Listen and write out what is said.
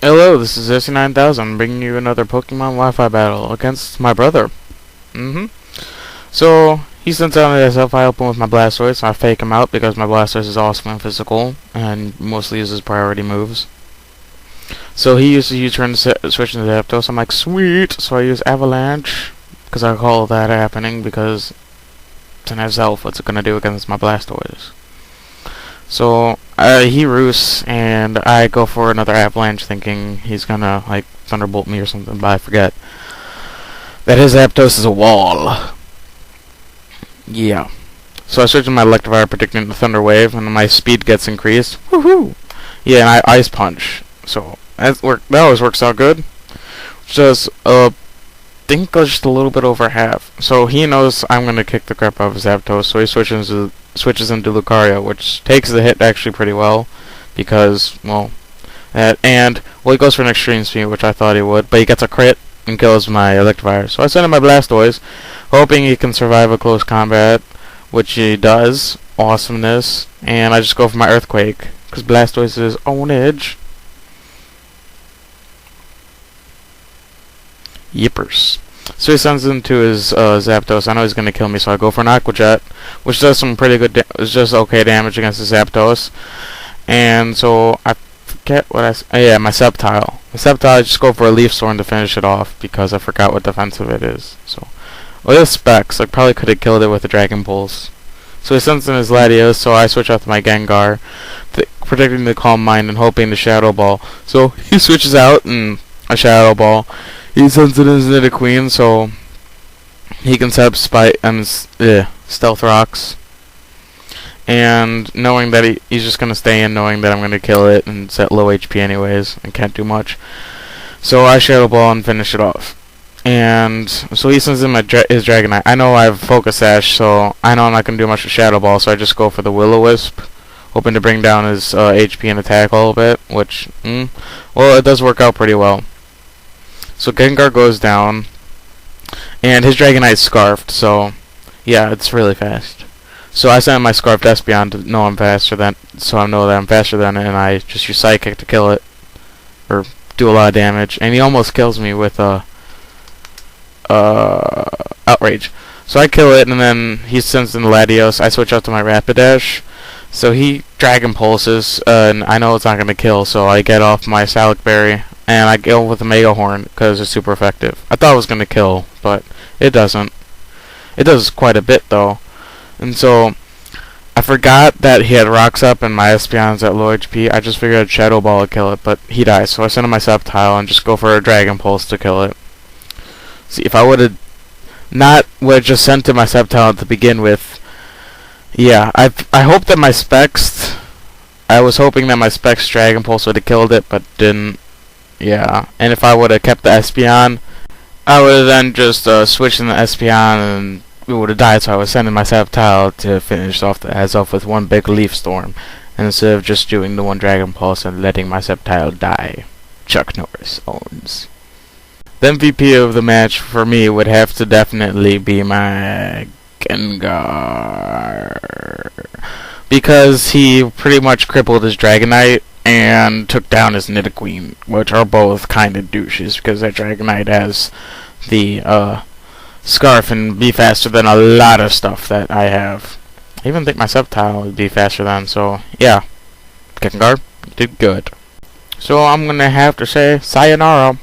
Hello, this is SC9000 bringing you another Pokemon Wi-Fi battle against my brother. So, he sends out an SF, I open with my Blastoise, so I fake him out because my Blastoise is awesome and physical, and mostly uses priority moves. So he uses U-turn to switch into Zapdos. I'm like, sweet! So I use Avalanche, because I call that happening, because it's an Elf, what's it gonna do against my Blastoise? So, he roosts, and I go for another Avalanche thinking he's gonna, like, Thunderbolt me or something, but I forget that his Zapdos is a wall. Yeah. So I switch to my Electivire predicting the Thunder Wave, and my speed gets increased. Woohoo! Yeah, and I Ice Punch. So, that always works out good. Just, think just a little bit over half. So he knows I'm gonna kick the crap out of his Zapdos, so he switches into Lucario, which takes the hit actually pretty well, because, well, he goes for an extreme speed, which I thought he would, but he gets a crit and kills my Electivire. So I send him my Blastoise, hoping he can survive a close combat, which he does. Awesomeness. And I just go for my Earthquake, because Blastoise is on edge. Yippers. So he sends into his Zapdos. I know he's gonna kill me, so I go for an Aqua Jet, which does some pretty good, it's just okay damage against the Zapdos. And so I forget what my Sceptile. The Sceptile, I just go for a Leaf Storm to finish it off because I forgot what defensive it is. So, well, this Specs, I probably could have killed it with a Dragon Pulse. So he sends in his Latios, so I switch out to my Gengar, predicting the Calm Mind and hoping to Shadow Ball. So he switches out and a Shadow Ball. He sends it in his Nidoqueen, so he can set up Stealth Rocks. And knowing that he's just going to stay in, knowing that I'm going to kill it and set low HP anyways, and can't do much. So I Shadow Ball and finish it off. And so he sends in his Dragonite. I know I have Focus Sash, so I know I'm not going to do much with Shadow Ball, so I just go for the Will-O-Wisp, hoping to bring down his HP and attack a little bit, which, well, it does work out pretty well. So Gengar goes down, and his Dragonite's Scarfed, so yeah, it's really fast. So I send my Scarfed Espeon to know I'm faster than, so I know that I'm faster than it, and I just use Psychic to kill it, or do a lot of damage, and he almost kills me with Outrage. So I kill it, and then he sends in the Latios. I switch out to my Rapidash, so he Dragon Pulses, and I know it's not going to kill, so I get off my Salic Berry, and I go with the Mega Horn because it's super effective. I thought it was going to kill, but it doesn't. It does quite a bit, though. And so, I forgot that he had Rocks up and my Espeon's at low HP. I just figured I'd Shadow Ball to kill it, but he dies. So I send him my Sceptile and just go for a Dragon Pulse to kill it. See, if I would have just sent him my Sceptile to begin with, yeah, I hope that my Specs, I was hoping that my Specs Dragon Pulse would have killed it, but didn't. Yeah, and if I would have kept the Espeon, I would have then just switched in the Espeon and it would have died, so I was sending my Sceptile to finish off with one big Leaf Storm, instead of just doing the one Dragon Pulse and letting my Sceptile die. Chuck Norris owns. The MVP of the match for me would have to definitely be my Gengar, because he pretty much crippled his Dragonite and took down his Nidoqueen, which are both kind of douches, because that Dragonite has the Scarf and be faster than a lot of stuff that I have. I even think my Sceptile would be faster than, so yeah. Gengar, you did good. So I'm gonna have to say sayonara.